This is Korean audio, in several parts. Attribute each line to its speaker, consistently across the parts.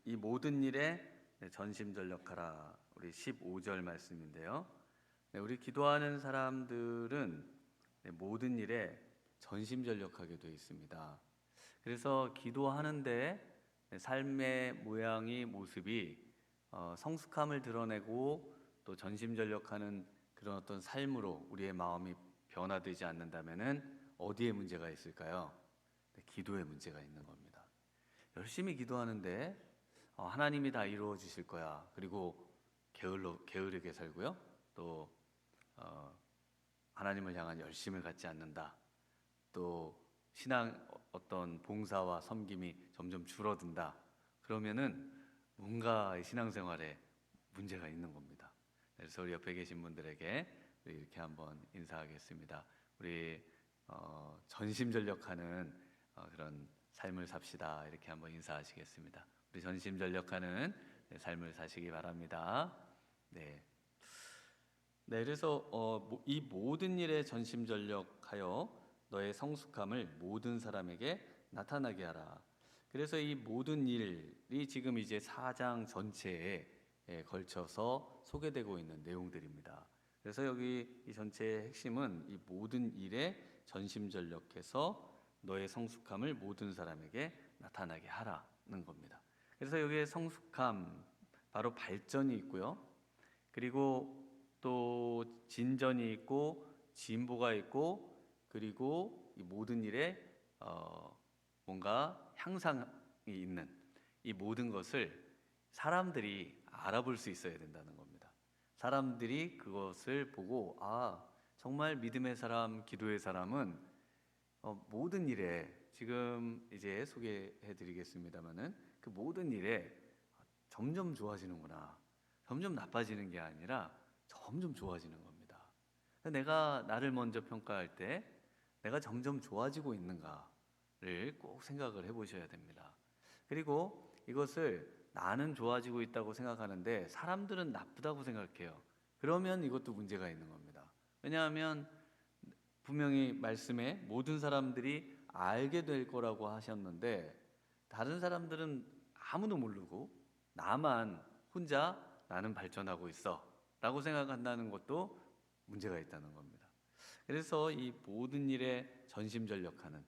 Speaker 1: 이 모든 일에 전심전력하라. 우리 15절 말씀인데요. 우리 기도하는 사람들은 모든 일에 전심전력하게 되어 있습니다. 그래서 기도하는데 삶의 모양이 모습이 성숙함을 드러내고 또 전심전력하는 그런 어떤 삶으로 우리의 마음이 변화되지 않는다면은 어디에 문제가 있을까요? 기도에 문제가 있는 겁니다. 열심히 기도하는데 하나님이 다 이루어 주실 거야. 그리고 게으르게 살고요. 또 하나님을 향한 열심을 갖지 않는다. 또 신앙 어떤 봉사와 섬김이 점점 줄어든다. 그러면은 뭔가 신앙생활에 문제가 있는 겁니다. 그래서 우리 옆에 계신 분들에게 이렇게 한번 인사하겠습니다. 우리 전심전력하는 그런 삶을 삽시다. 이렇게 한번 인사하시겠습니다. 우리 전심전력하는 삶을 사시기 바랍니다. 네. 네, 그래서 이 모든 일에 전심전력하여 너의 성숙함을 모든 사람에게 나타나게 하라. 그래서 이 모든 일이 지금 이제 4장 전체에 걸쳐서 소개되고 있는 내용들입니다. 그래서 여기 이 전체의 핵심은 이 모든 일에 전심전력해서 너의 성숙함을 모든 사람에게 나타나게 하라는 겁니다. 그래서 여기에 성숙함, 바로 발전이 있고요. 그리고 또 진전이 있고 진보가 있고 그리고 이 모든 일에 뭔가 향상이 있는 이 모든 것을 사람들이 알아볼 수 있어야 된다는 겁니다. 사람들이 그것을 보고 정말 믿음의 사람, 기도의 사람은 모든 일에 지금 이제 소개해드리겠습니다마는 그 모든 일에 점점 좋아지는구나. 점점 나빠지는 게 아니라 점점 좋아지는 겁니다. 내가 나를 먼저 평가할 때 내가 점점 좋아지고 있는가를 꼭 생각을 해보셔야 됩니다. 그리고 이것을 나는 좋아지고 있다고 생각하는데 사람들은 나쁘다고 생각해요. 그러면 이것도 문제가 있는 겁니다. 왜냐하면 분명히 말씀에 모든 사람들이 알게 될 거라고 하셨는데 다른 사람들은 아무도 모르고 나만 혼자 나는 발전하고 있어 라고 생각한다는 것도 문제가 있다는 겁니다. 그래서 이 모든 일에 전심전력하는,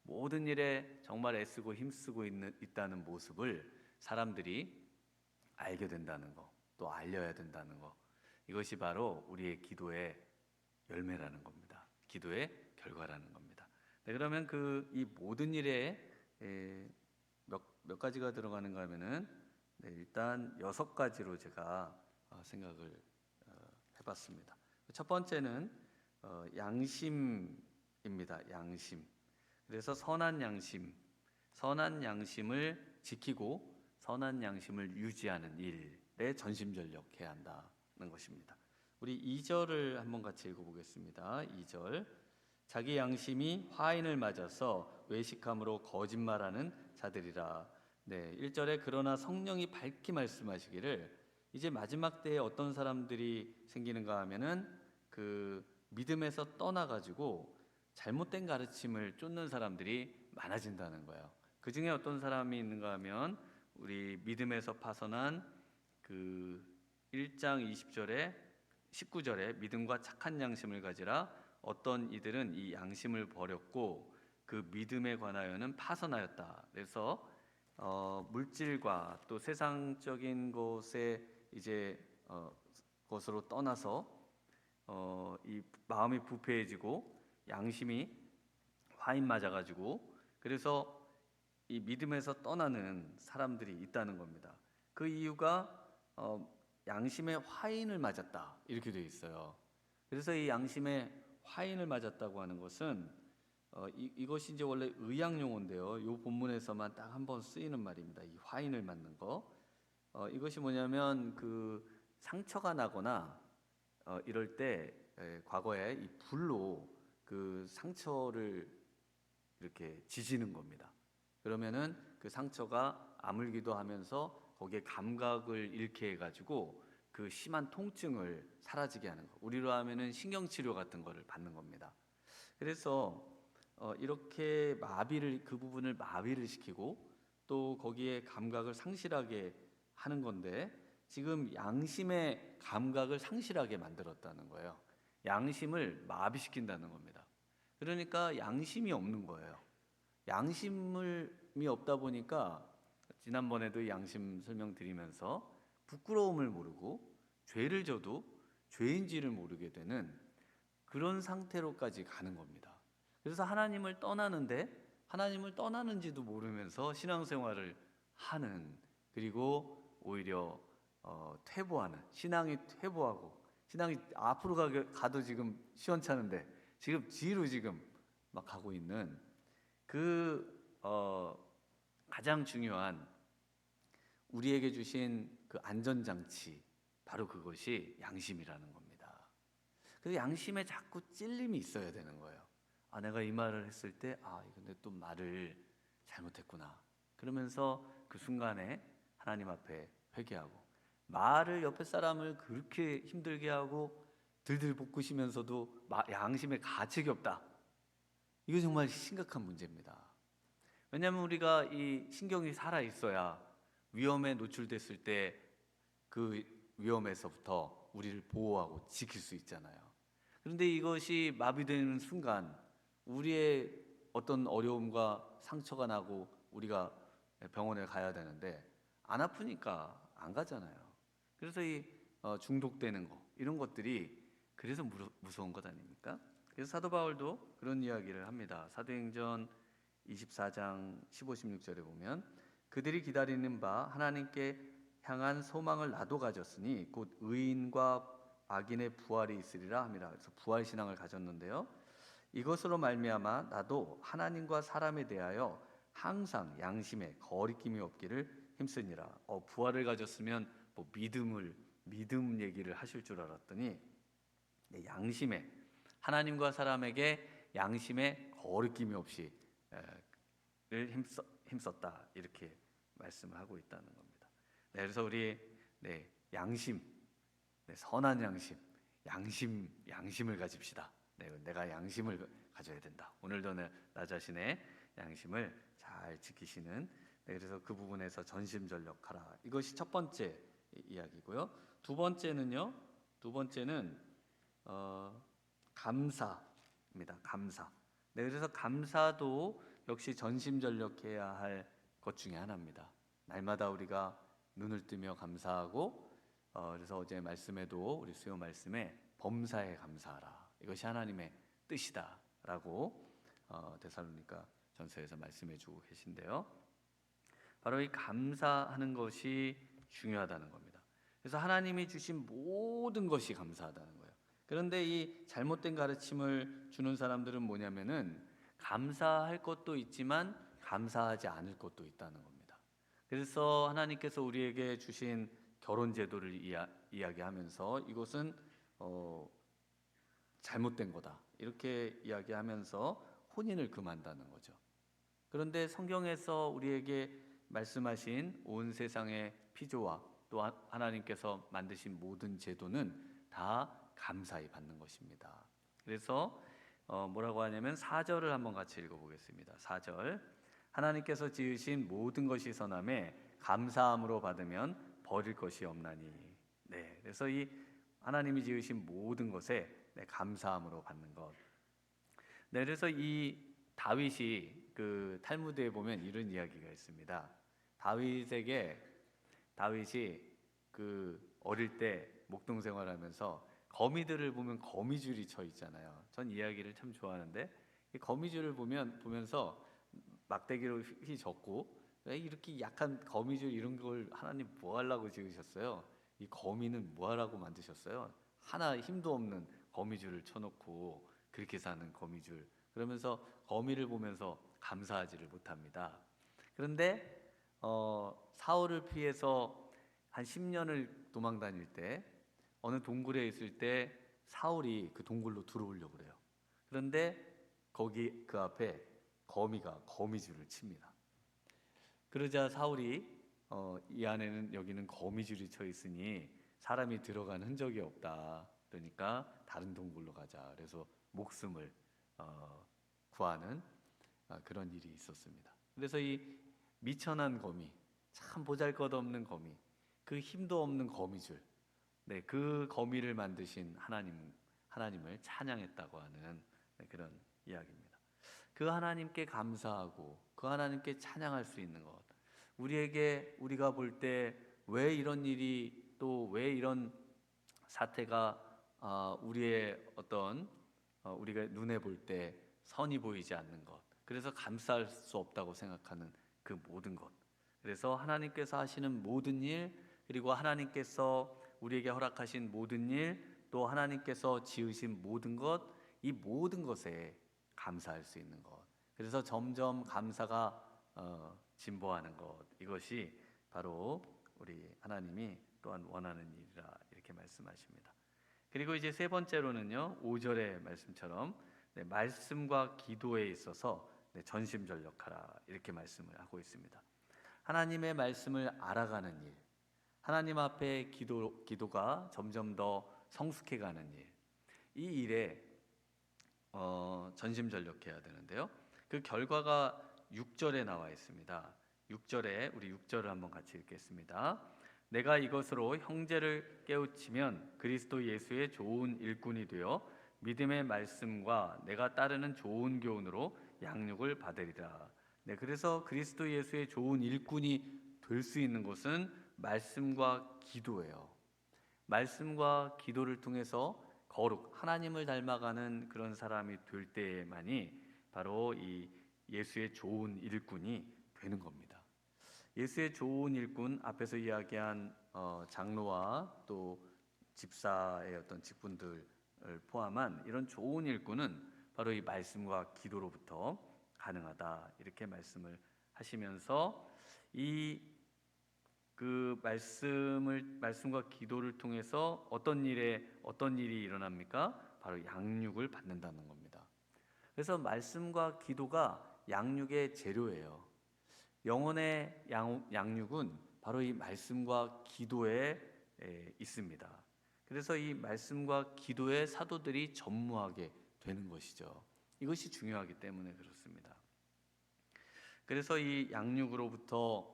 Speaker 1: 모든 일에 정말 애쓰고 힘쓰고 있다는 모습을 사람들이 알게 된다는 거, 또 알려야 된다는 거, 이것이 바로 우리의 기도의 열매라는 겁니다. 기도의 결과라는 겁니다. 네, 그러면 이 모든 일에 몇 가지가 들어가는가 하면은 일단 6가지로 제가 생각을 해봤습니다. 첫 번째는 양심입니다. 양심. 그래서 선한 양심을 지키고 선한 양심을 유지하는 일에 전심전력해야 한다는 것입니다. 우리 2절을 한번 같이 읽어보겠습니다. 2절. 자기 양심이 화인을 맞아서 외식함으로 거짓말하는 자들이라. 네, 1절에 그러나 성령이 밝히 말씀하시기를 이제 마지막 때에 어떤 사람들이 생기는가 하면은 그 믿음에서 떠나가지고 잘못된 가르침을 쫓는 사람들이 많아진다는 거예요. 그 중에 어떤 사람이 있는가 하면 우리 믿음에서 파선한 그 1장 20절에 19절에 믿음과 착한 양심을 가지라. 어떤 이들은 이 양심을 버렸고 그 믿음에 관하여는 파선하였다. 그래서 물질과 또 세상적인 것에 이제 것으로 떠나서 이 마음이 부패해지고 양심이 화인 맞아가지고 그래서 이 믿음에서 떠나는 사람들이 있다는 겁니다. 그 이유가 양심의 화인을 맞았다 이렇게 되어 있어요. 그래서 이 양심의 화인을 맞았다고 하는 것은 이것이 이제 원래 의학 용어인데요. 이 본문에서만 딱 한 번 쓰이는 말입니다. 이 화인을 맞는 거. 이것이 뭐냐면 그 상처가 나거나 이럴 때 과거에 이 불로 그 상처를 이렇게 지지는 겁니다. 그러면은 그 상처가 아물기도 하면서 거기에 감각을 잃게 해가지고 그 심한 통증을 사라지게 하는 거. 우리로 하면은 신경치료 같은 거를 받는 겁니다. 그래서 이렇게 그 부분을 마비를 시키고 또 거기에 감각을 상실하게 하는 건데 지금 양심의 감각을 상실하게 만들었다는 거예요. 양심을 마비시킨다는 겁니다. 그러니까 양심이 없는 거예요. 양심이 없다 보니까 지난번에도 양심 설명드리면서 부끄러움을 모르고 죄를 져도 죄인지를 모르게 되는 그런 상태로까지 가는 겁니다. 그래서 하나님을 떠나는데 하나님을 떠나는지도 모르면서 신앙생활을 하는, 그리고 오히려 퇴보하는, 신앙이 퇴보하고 신앙이 앞으로 가도 지금 시원찮은데 지금 뒤로 지금 막 가고 있는 그 가장 중요한 우리에게 주신 그 안전장치, 바로 그것이 양심이라는 겁니다. 그래서 양심에 자꾸 찔림이 있어야 되는 거예요. 아, 내가 이 말을 했을 때 근데 또 말을 잘못했구나. 그러면서 그 순간에 하나님 앞에 회개하고, 말을 옆에 사람을 그렇게 힘들게 하고 들들 볶으시면서도 양심에 가책이 없다. 이거 정말 심각한 문제입니다. 왜냐하면 우리가 이 신경이 살아 있어야 위험에 노출됐을 때 그 위험에서부터 우리를 보호하고 지킬 수 있잖아요. 그런데 이것이 마비되는 순간 우리의 어떤 어려움과 상처가 나고 우리가 병원에 가야 되는데 안 아프니까 안 가잖아요. 그래서 이 중독되는 거, 이런 것들이 그래서 무서운 것 아닙니까? 그래서 사도 바울도 그런 이야기를 합니다. 사도행전 24장 15, 16절에 보면 그들이 기다리는 바 하나님께 향한 소망을 나도 가졌으니 곧 의인과 악인의 부활이 있으리라 함이라. 그래서 부활 신앙을 가졌는데요. 이것으로 말미암아 나도 하나님과 사람에 대하여 항상 양심에 거리낌이 없기를 힘쓰니라. 부활을 가졌으면 뭐 믿음 얘기를 하실 줄 알았더니 양심에, 하나님과 사람에게 양심에 거리낌이 없이 를 힘썼다, 이렇게 말씀을 하고 있다는 겁니다. 그래서 우리 양심, 선한 양심을 가집시다. 내가 양심을 가져야 된다. 오늘도 나 자신의 양심을 잘 지키시는, 그래서 그 부분에서 전심전력하라. 이것이 첫 번째 이야기고요. 두 번째는 감사입니다. 감사. 그래서 감사도 역시 전심전력해야 할 것 중에 하나입니다. 날마다 우리가 눈을 뜨며 감사하고, 그래서 어제 말씀에도, 우리 수요 말씀에 범사에 감사하라, 이것이 하나님의 뜻이다라고 데살로니가 전서에서 말씀해주고 계신데요. 바로 이 감사하는 것이 중요하다는 겁니다. 그래서 하나님이 주신 모든 것이 감사하다는 거예요. 그런데 이 잘못된 가르침을 주는 사람들은 뭐냐면은 감사할 것도 있지만 감사하지 않을 것도 있다는 겁니다. 그래서 하나님께서 우리에게 주신 결혼 제도를 이야기하면서 이것은 잘못된 거다, 이렇게 이야기하면서 혼인을 금한다는 거죠. 그런데 성경에서 우리에게 말씀하신 온 세상의 피조와 또 하나님께서 만드신 모든 제도는 다 감사히 받는 것입니다. 그래서 뭐라고 하냐면 4절을 한번 같이 읽어보겠습니다. 4절, 하나님께서 지으신 모든 것이 선함에 감사함으로 받으면 버릴 것이 없나니. 그래서 이 하나님이 지으신 모든 것에 감사함으로 받는 것. 그래서 이 다윗이 그 탈무드에 보면 이런 이야기가 있습니다. 다윗이 그 어릴 때 목동 생활하면서 거미들을 보면 거미줄이 쳐 있잖아요. 전 이야기를 참 좋아하는데 이 거미줄을 보면서 막대기로 휘젓고, 왜 이렇게 약한 거미줄 이런 걸 하나님 뭐 하려고 지으셨어요? 이 거미는 뭐 하라고 만드셨어요? 하나 힘도 없는 거미줄을 쳐놓고 그렇게 사는 거미줄. 그러면서 거미를 보면서 감사하지를 못합니다. 그런데 사울을 피해서 한 10년을 도망 다닐 때 어느 동굴에 있을 때 사울이 그 동굴로 들어오려고 그래요. 그런데 거기 그 앞에 거미가 거미줄을 칩니다. 그러자 사울이 이 안에는, 여기는 거미줄이 쳐 있으니 사람이 들어간 흔적이 없다. 그러니까 다른 동굴로 가자. 그래서 목숨을 구하는 그런 일이 있었습니다. 그래서 이 미천한 거미, 참 보잘것없는 거미, 그 힘도 없는 거미줄, 네, 그 거미를 만드신 하나님을 찬양했다고 하는 그런 이야기입니다. 그 하나님께 감사하고 그 하나님께 찬양할 수 있는 것, 우리가 볼 때 왜 이런 일이, 또 왜 이런 사태가 우리의 우리가 눈에 볼 때 선이 보이지 않는 것, 그래서 감사할 수 없다고 생각하는 그 모든 것, 그래서 하나님께서 하시는 모든 일, 그리고 하나님께서 우리에게 허락하신 모든 일, 또 하나님께서 지으신 모든 것, 이 모든 것에 감사할 수 있는 것, 그래서 점점 감사가 진보하는 것, 이것이 바로 우리 하나님이 또한 원하는 일이라 이렇게 말씀하십니다. 그리고 이제 세 번째로는요, 5절의 말씀처럼 말씀과 기도에 있어서 전심전력하라 이렇게 말씀을 하고 있습니다. 하나님의 말씀을 알아가는 일, 하나님 앞에 기도가 점점 더 성숙해가는 일, 이 일에 전심전력해야 되는데요. 그 결과가 6절에 나와 있습니다. 6절에 우리 6절을 한번 같이 읽겠습니다. 내가 이것으로 형제를 깨우치면 그리스도 예수의 좋은 일꾼이 되어 믿음의 말씀과 내가 따르는 좋은 교훈으로 양육을 받으리라. 네, 그래서 그리스도 예수의 좋은 일꾼이 될 수 있는 것은 말씀과 기도예요. 말씀과 기도를 통해서 거룩, 하나님을 닮아가는 그런 사람이 될 때만이 바로 이 예수의 좋은 일꾼이 되는 겁니다. 예수의 좋은 일꾼, 앞에서 이야기한 장로와 또 집사의 어떤 직분들을 포함한 이런 좋은 일꾼은 바로 이 말씀과 기도로부터 가능하다 이렇게 말씀을 하시면서 그 말씀과 기도를 통해서 어떤 일이 일어납니까? 바로 양육을 받는다는 겁니다. 그래서 말씀과 기도가 양육의 재료예요. 영혼의 양육은 바로 이 말씀과 기도에 있습니다. 그래서 이 말씀과 기도에 사도들이 전무하게 되는 것이죠. 이것이 중요하기 때문에 그렇습니다. 그래서 이 양육으로부터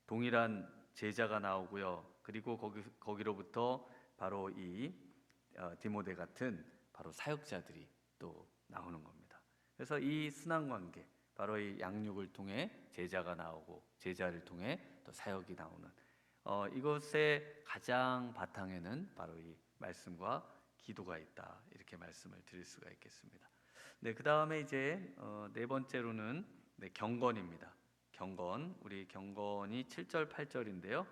Speaker 1: 동일한 제자가 나오고요. 그리고 거기로부터 바로 이 디모데 같은 바로 사역자들이 또 나오는 겁니다. 그래서 이 순환 관계, 바로 이 양육을 통해 제자가 나오고 제자를 통해 또 사역이 나오는 이것의 가장 바탕에는 바로 이 말씀과 기도가 있다 이렇게 말씀을 드릴 수가 있겠습니다. 네, 그 다음에 이제 네 번째로는 경건입니다. 경건, 우리 경건이 7절 8절인데요.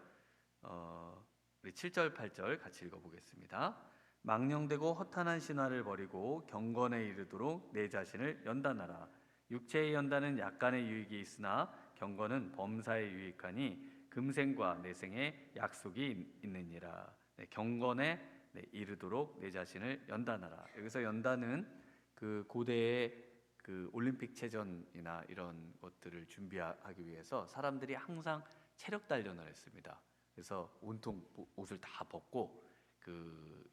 Speaker 1: 우리 7절 8절 같이 읽어보겠습니다. 망령되고 허탄한 신화를 버리고 경건에 이르도록 내 자신을 연단하라. 육체의 연단은 약간의 유익이 있으나 경건은 범사에 유익하니 금생과 내생에 약속이 있느니라. 경건에 이르도록 내 자신을 연단하라. 여기서 연단은 그 고대의 그 올림픽 체전이나 이런 것들을 준비하기 위해서 사람들이 항상 체력 단련을 했습니다. 그래서 온통 옷을 다 벗고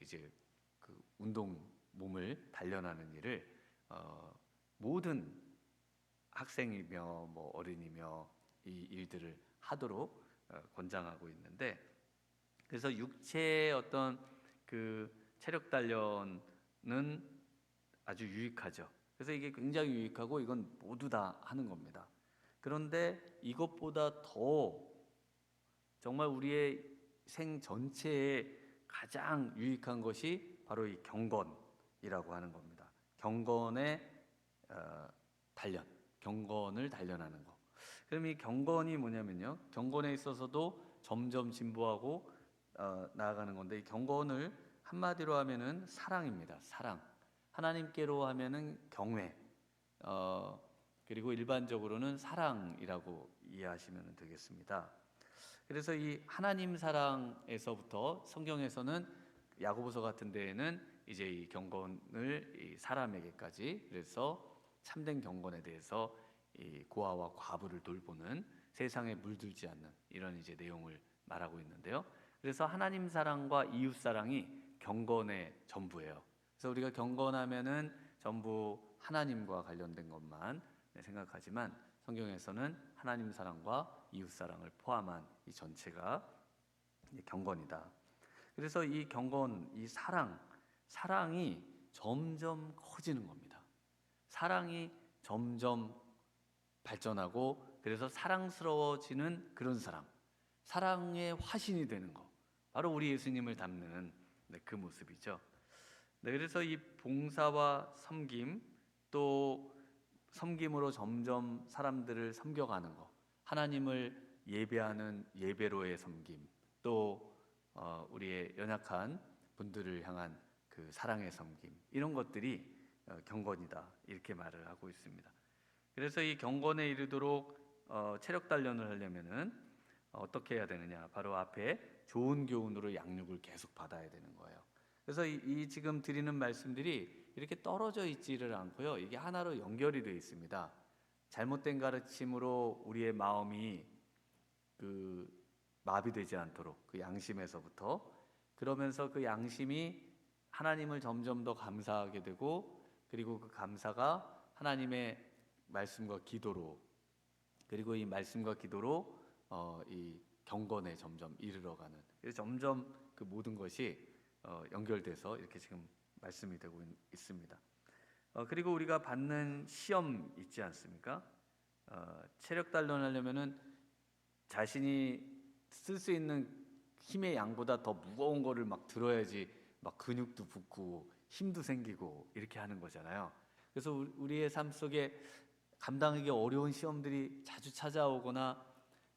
Speaker 1: 이제 그 운동 몸을 단련하는 일을 모든 학생이며 뭐 어린이며 이 일들을 하도록 권장하고 있는데, 그래서 육체의 어떤 그 체력 단련은 아주 유익하죠. 그래서 이게 굉장히 유익하고 이건 모두 다 하는 겁니다. 그런데 이것보다 더 정말 우리의 생 전체에 가장 유익한 것이 바로 이 경건이라고 하는 겁니다. 경건의 단련, 경건을 단련하는 거. 그럼 이 경건이 뭐냐면요, 경건에 있어서도 점점 진보하고 나아가는 건데, 이 경건을 한마디로 하면은 사랑입니다. 사랑. 하나님께로 하면은 경외, 그리고 일반적으로는 사랑이라고 이해하시면 되겠습니다. 그래서 이 하나님 사랑에서부터 성경에서는 야고보서 같은 데에는 이제 이 경건을 이 사람에게까지, 그래서 참된 경건에 대해서 이 고아와 과부를 돌보는, 세상에 물들지 않는 이런 이제 내용을 말하고 있는데요. 그래서 하나님 사랑과 이웃 사랑이 경건의 전부예요. 그래서 우리가 경건하면은 전부 하나님과 관련된 것만 생각하지만 성경에서는 하나님 사랑과 이웃 사랑을 포함한 이 전체가 경건이다. 그래서 이 경건, 이 사랑이 점점 커지는 겁니다. 사랑이 점점 발전하고 그래서 사랑스러워지는 그런 사랑의 화신이 되는 거, 바로 우리 예수님을 닮는 그 모습이죠. 그래서 이 봉사와 섬김, 또 섬김으로 점점 사람들을 섬겨가는 거, 하나님을 예배하는 예배로의 섬김, 또 우리의 연약한 분들을 향한 그 사랑의 섬김, 이런 것들이 경건이다, 이렇게 말을 하고 있습니다. 그래서 이 경건에 이르도록 체력 단련을 하려면은 어떻게 해야 되느냐? 바로 앞에 좋은 교훈으로 양육을 계속 받아야 되는 거예요. 그래서 이 지금 드리는 말씀들이 이렇게 떨어져 있지를 않고요. 이게 하나로 연결이 되어 있습니다. 잘못된 가르침으로 우리의 마음이 그 마비되지 않도록, 그 양심에서부터, 그러면서 그 양심이 하나님을 점점 더 감사하게 되고, 그리고 그 감사가 하나님의 말씀과 기도로, 그리고 이 말씀과 기도로 이 경건에 점점 이르러가는, 그래서 점점 그 모든 것이 연결돼서 이렇게 지금 말씀이 되고 있습니다. 그리고 우리가 받는 시험 있지 않습니까? 체력 단련하려면은 자신이 쓸 수 있는 힘의 양보다 더 무거운 거를 막 들어야지 막 근육도 붙고 힘도 생기고 이렇게 하는 거잖아요. 그래서 우리의 삶 속에 감당하기 어려운 시험들이 자주 찾아오거나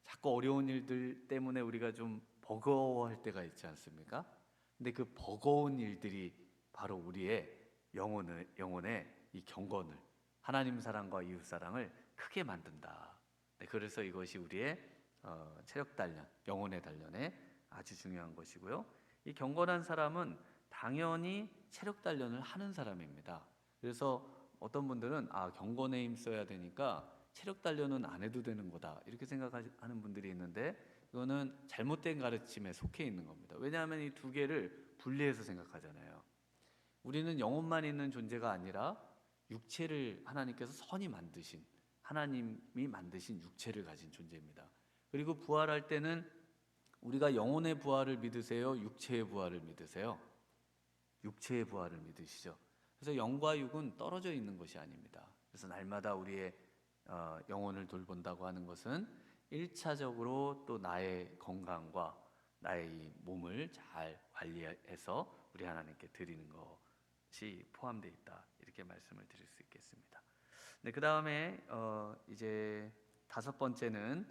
Speaker 1: 자꾸 어려운 일들 때문에 우리가 좀 버거워할 때가 있지 않습니까? 근데 그 버거운 일들이 바로 우리의 영혼의 이 경건을, 하나님 사랑과 이웃 사랑을 크게 만든다. 그래서 이것이 우리의 체력 단련, 영혼의 단련에 아주 중요한 것이고요. 이 경건한 사람은 당연히 체력 단련을 하는 사람입니다. 그래서 어떤 분들은 경건에 힘써야 되니까 체력 단련은 안 해도 되는 거다, 이렇게 생각하는 분들이 있는데, 이거는 잘못된 가르침에 속해 있는 겁니다. 왜냐하면 이 두 개를 분리해서 생각하잖아요. 우리는 영혼만 있는 존재가 아니라 육체를 하나님께서 선히 만드신, 하나님이 만드신 육체를 가진 존재입니다. 그리고 부활할 때는 우리가 영혼의 부활을 믿으세요? 육체의 부활을 믿으세요? 육체의 부활을 믿으시죠. 그래서 영과 육은 떨어져 있는 것이 아닙니다. 그래서 날마다 우리의 영혼을 돌본다고 하는 것은 1차적으로 또 나의 건강과 나의 이 몸을 잘 관리해서 우리 하나님께 드리는 것이 포함되어 있다, 이렇게 말씀을 드릴 수 있겠습니다. 네, 그 다음에 이제 5번째는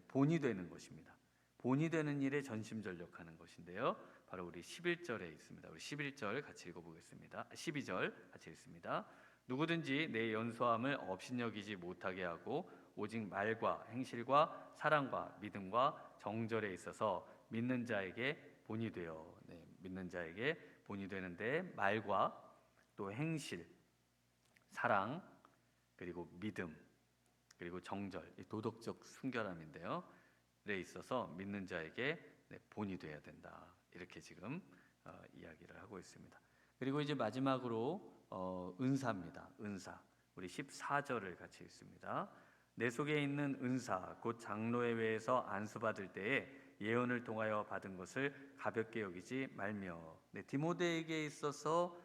Speaker 1: 본이 되는 것입니다. 본이 되는 일에 전심전력하는 것인데요, 바로 우리 11절에 있습니다. 우리 11절 같이 읽어보겠습니다. 12절 같이 읽습니다. 누구든지 내 연소함을 업신여기지 못하게 하고 오직 말과 행실과 사랑과 믿음과 정절에 있어서 믿는 자에게 본이 되어, 믿는 자에게 본이 되는데, 말과 또 행실, 사랑, 그리고 믿음, 그리고 정절, 이 도덕적 순결함인데요, 에 있어서 믿는 자에게 본이 되어야 된다, 이렇게 지금 이야기를 하고 있습니다. 그리고 이제 마지막으로 은사입니다. 은사, 우리 14절을 같이 읽습니다. 내 속에 있는 은사 곧 장로의 외에서 안수받을 때에 예언을 통하여 받은 것을 가볍게 여기지 말며. 디모데에게 있어서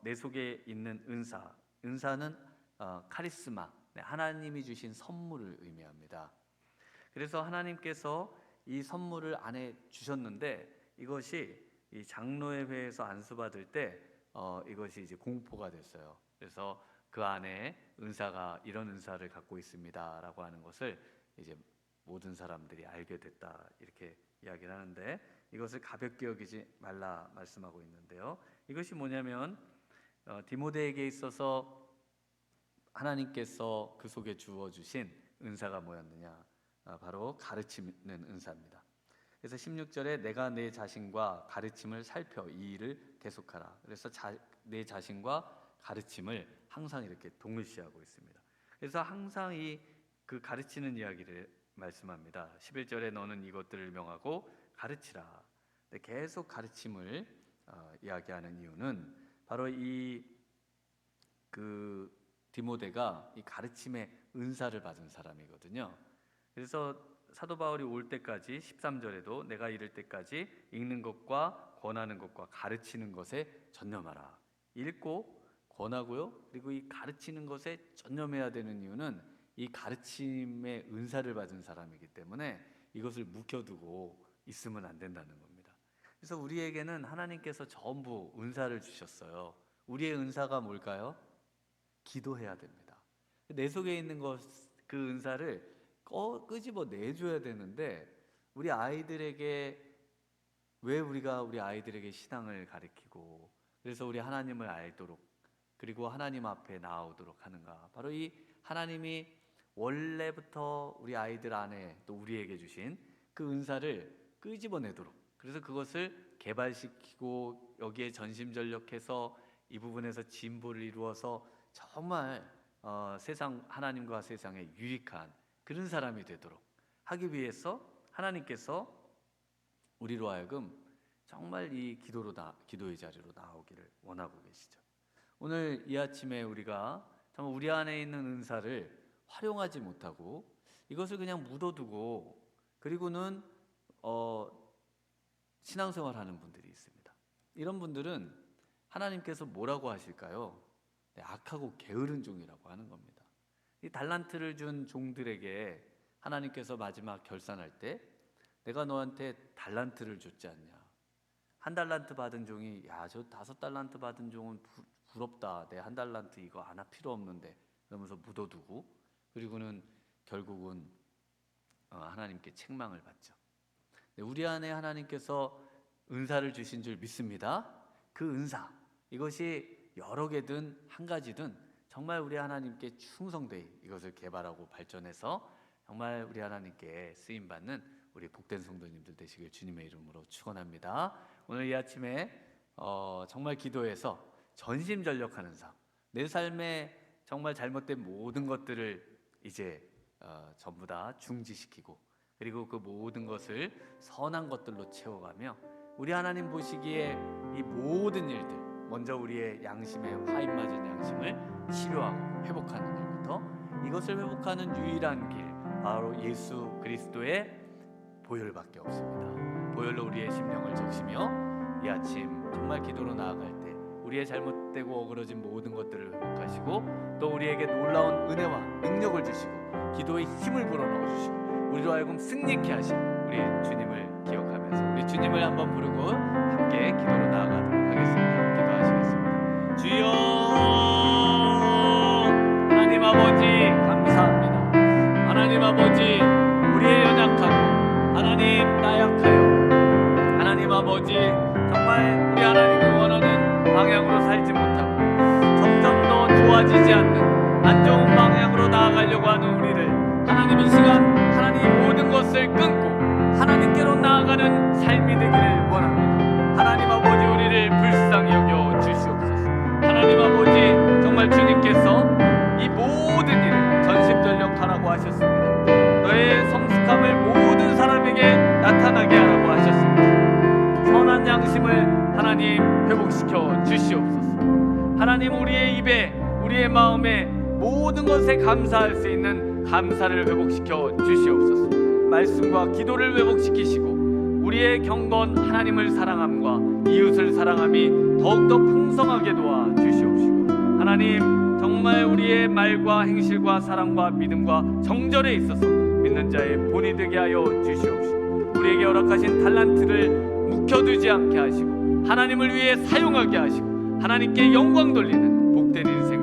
Speaker 1: 내 속에 있는 은사는 카리스마, 하나님이 주신 선물을 의미합니다. 그래서 하나님께서 이 선물을 안에 주셨는데, 이것이 이 장로의 회에서 안수받을 때 이것이 이제 공포가 됐어요. 그래서 그 안에 은사가, 이런 은사를 갖고 있습니다라고 하는 것을 이제 모든 사람들이 알게 됐다, 이렇게 이야기를 하는데, 이것을 가볍게 여기지 말라 말씀하고 있는데요, 이것이 뭐냐면 디모데에게 있어서 하나님께서 그 속에 주어주신 은사가 뭐였느냐, 바로 가르치는 은사입니다. 그래서 16절에 내가 내 자신과 가르침을 살펴 이 일을 계속하라. 그래서 내 자신과 가르침을 항상 이렇게 동일시하고 있습니다. 그래서 항상 그 가르치는 이야기를 말씀합니다. 11절에 너는 이것들을 명하고 가르치라. 계속 가르침을 이야기하는 이유는 바로 그 디모데가 이 가르침의 은사를 받은 사람이거든요. 그래서 사도 바울이 올 때까지 13절에도 내가 이를 때까지 읽는 것과 권하는 것과 가르치는 것에 전념하라. 읽고 권하고요. 그리고 이 가르치는 것에 전념해야 되는 이유는 이 가르침의 은사를 받은 사람이기 때문에 이것을 묵혀두고 있으면 안 된다는 겁니다. 그래서 우리에게는 하나님께서 전부 은사를 주셨어요. 우리의 은사가 뭘까요? 기도해야 됩니다. 내 속에 있는 그 은사를 끄집어 내줘야 되는데 우리 아이들에게 왜 우리가 우리 아이들에게 신앙을 가르치고 그래서 우리 하나님을 알도록 그리고 하나님 앞에 나오도록 하는가? 바로 이 하나님이 원래부터 우리 아이들 안에 또 우리에게 주신 그 은사를 끄집어내도록 그래서 그것을 개발시키고 여기에 전심전력해서 이 부분에서 진보를 이루어서 정말 하나님과 세상에 유익한 그런 사람이 되도록 하기 위해서 하나님께서 우리로 하여금 정말 이 기도의 자리로 나오기를 원하고 계시죠. 오늘 이 아침에 우리가 정말 우리 안에 있는 은사를 활용하지 못하고 이것을 그냥 묻어두고 그리고는 신앙생활하는 분들이 있습니다. 이런 분들은 하나님께서 뭐라고 하실까요? 악하고 게으른 종이라고 하는 겁니다. 이 달란트를 준 종들에게 하나님께서 마지막 결산할 때 내가 너한테 달란트를 줬지 않냐? 한 달란트 받은 종이 저 5달란트 받은 종은 부럽다. 내 1달란트 이거 하나 필요 없는데 그러면서 묻어두고 그리고는 결국은 하나님께 책망을 받죠. 우리 안에 하나님께서 은사를 주신 줄 믿습니다. 그 은사 이것이 여러 개든 한 가지든 정말 우리 하나님께 충성되이 이것을 개발하고 발전해서 정말 우리 하나님께 쓰임받는 우리 복된 성도님들 되시길 주님의 이름으로 축원합니다. 오늘 이 아침에 정말 기도해서 전심전력하는 삶, 내 삶에 정말 잘못된 모든 것들을 이제 전부 다 중지시키고 그리고 그 모든 것을 선한 것들로 채워가며 우리 하나님 보시기에 이 모든 일들 먼저 우리의 양심에 화인 맞은 양심을 치료하고 회복하는 일부터 이것을 회복하는 유일한 길 바로 예수 그리스도의 보혈밖에 없습니다. 보혈로 우리의 심령을 적시며 이 아침 정말 기도로 나아갈 때 우리의 잘못되고 어그러진 모든 것들을 회복하시고 또 우리에게 놀라운 은혜와 능력을 주시고 기도의 힘을 불어넣어 주시고 우리로 하여금 승리케 하신 우리 주님을 기억하면서 우리 주님을 한번 부르고 함께 기도로 나아가도록 하겠습니다. 기도하시겠습니다. 주여 하나님 아버지 감사합니다. 하나님 아버지 우리의 연약하고 하나님 나약하여 하나님 아버지 정말 우리 하나님이 원하는 방향으로 살지 못하고 점점 더 좋아지지 않는 안 좋은 방향으로 나아가려고 하는 우리를 하나님 이 시간 하나님 모든 것을 끊고 하나님께로 나아가는 삶이 되기를 원합니다. 하나님 아버지 우리를 불쌍히 여겨 주시옵소서. 하나님 아버지 정말 주님께서 이 모든 일을 전심전력하라고 하셨습니다. 너의 성숙함을 모든 사람에게 나타나게 하라고 하셨습니다. 선한 양심을 하나님 회복시켜 주시옵소서. 하나님 우리의 입에 우리의 마음에 모든 것에 감사할 수 있는 감사를 회복시켜 주시옵소서. 말씀과 기도를 회복시키시고 우리의 경건 하나님을 사랑함과 이웃을 사랑함이 더욱더 풍성하게 도와 주시옵시고 하나님 정말 우리의 말과 행실과 사랑과 믿음과 정절에 있어서 믿는 자의 본이 되게 하여 주시옵시고 우리에게 허락하신 달란트를 묵혀두지 않게 하시고 하나님을 위해 사용하게 하시고 하나님께 영광 돌리는 복된 인생